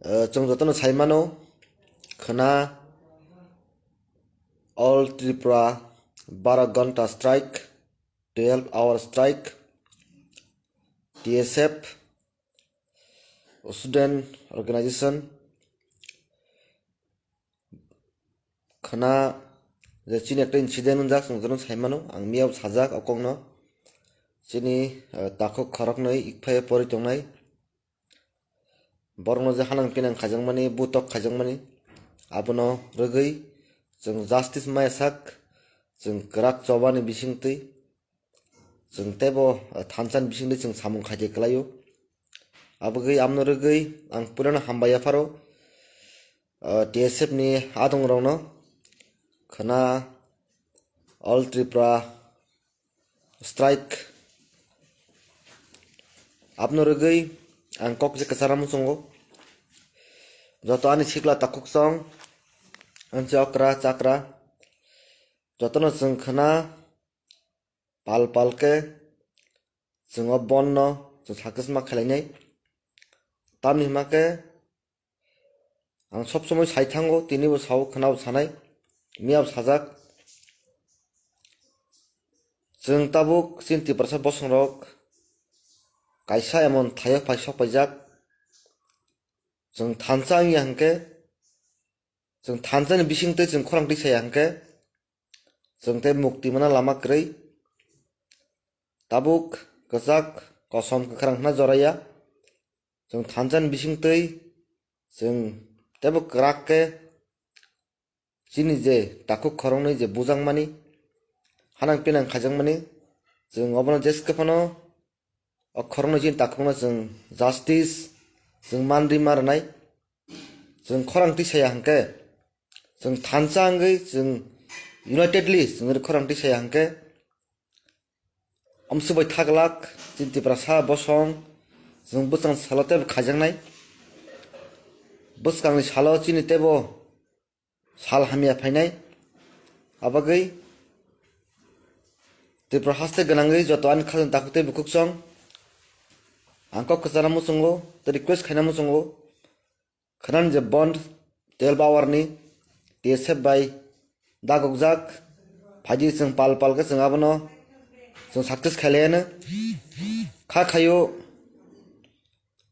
जों जतन साइमानो खना ऑल त्रिपुरा 12 घंटा strike 12 hour strike TSF student organisation खना जे चीन एक इंसिडेंट उनजाक जों जतन साइमानो आं मियाव साजाक अकंनो चीनी ताखो खरकनै इकफाय परितंनाय बरनो जे हानां पिनां खाजोंमानि बुतक खाजोंमानि आबनो रगै जों जास्टिस मायसाक जों गराक चबानि बिसिंतै जों तेबो थानसान बिसिंतै जों सामुं खाजे कलायो आबगै आमनो रगै आं पुरानो हामबाया फारो TSF नि आदं रावनो खना ऑल त्रिपुरा स्ट्राइक आपनो रगै आं कक जे कसारामु संगो जतो आनि सिक्ला ताकुक सं अंचे अक्रा चाक्रा जतनो जों खना पाल पालके जों बन्न जों साकसमा खालायनाय तामनि माके आं सब समय साइथांगो तिनिबो साव खनाव सानाय मियाव साजाक जों ताबुक चिन्ति प्रसाद बसंरक कायसा एमन थायो फाइसक पाइजाक जों थानसा आंनि हांके जों थानसानि बिसिंतै जों खरां दैसाया हांके जों ते मुक्ति मोना लामा क्रೈ ताबुक गजाक कसम खरांना जराया जों थानसानि बिसिंतै जों तेबो क्राकके चिनि जे ताकु खरंनै जे बुजांमानि हानां पिनां खाजोंमानि जों अबनो जेसकेफानो खरंनै चिन ताकुनो जों जास्टिस जों मानरि मारनाय जों खरां दैसाया हांके जों थानसा आंगै जों यूनाइटेडली जों खरां दैसाया हांके अमसुबाय थागलाक चिन्ति प्रसा बसं जों बुसां सालते खाजोंनाय बुसकांनि सालो चिनि तेबो साल हामिया फाइनाय आबागै त्रिपुरा हास्ते गनांगै जतो आनि खाजों ताकुते बुकुक सं आंको कसारामु संगो तो रिक्वेस्ट खाइनामु संगो खनान जे बंद 12 आवारनि TSF बाय दागोगजाक फाइदि जों पाल पालके जों आबनो जों सक्सेस खालायानो खा खायो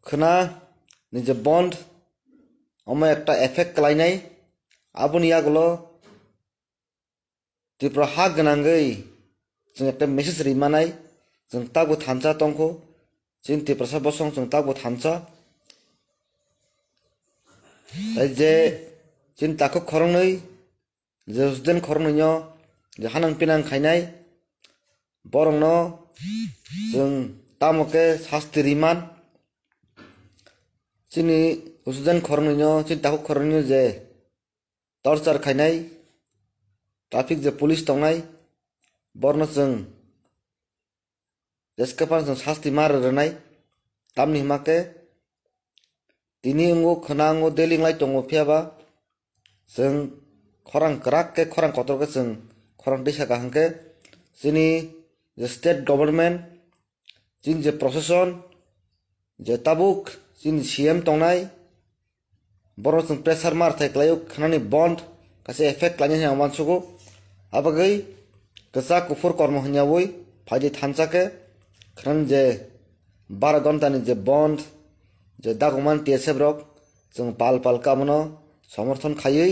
खना निजे बंद अमा एकटा एफेक्ट खालायनाय आबुनि आगलो त्रिपुरा हा गनांगै जों एकटा मेसेज रिमानाय जों तागो थानसा तंखो चिन्ति प्रसाद बसं जों तागो थानसा जे चिन ताको खरंनै जे स्टुडेंट खरंनैनो जे हानां पिनां खायनाय बरंनो जों तामके शास्ति रिमान चिनि स्टुडेंट खरंनैनो चिन ताको खरंनैनो जे टर्चर खायनाय ट्राफिक जे पुलिस तंनाय बरनो जों जेसकेफान जों शास्ति मारनाय तामनि माके तिनि अंगो खना अंगो देलिं लाइ तंगो फियाबा जों खरां क्राकके खरां कतरके जों खरां दैसा गाहांके जोंनि जे स्टेट गभर्नमेंट जों जे प्रशासन जे ताबुक जोंनि CM तंनाय बर जों प्रेसार मारथाय खालायो खनानि बंद कासे एफेक्ट लायनाय हां मानसुगो आबागै गसा कुफुर कर्म हन्यावै फाइदि थानसाके खनान जे 12 घंटानि जे बंद जे दागमान TSF रक जों पाल पाल कामनो समर्थन खायै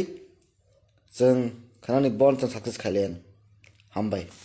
जों खनानि बंद जों सक्सेस खालायान हामबाय।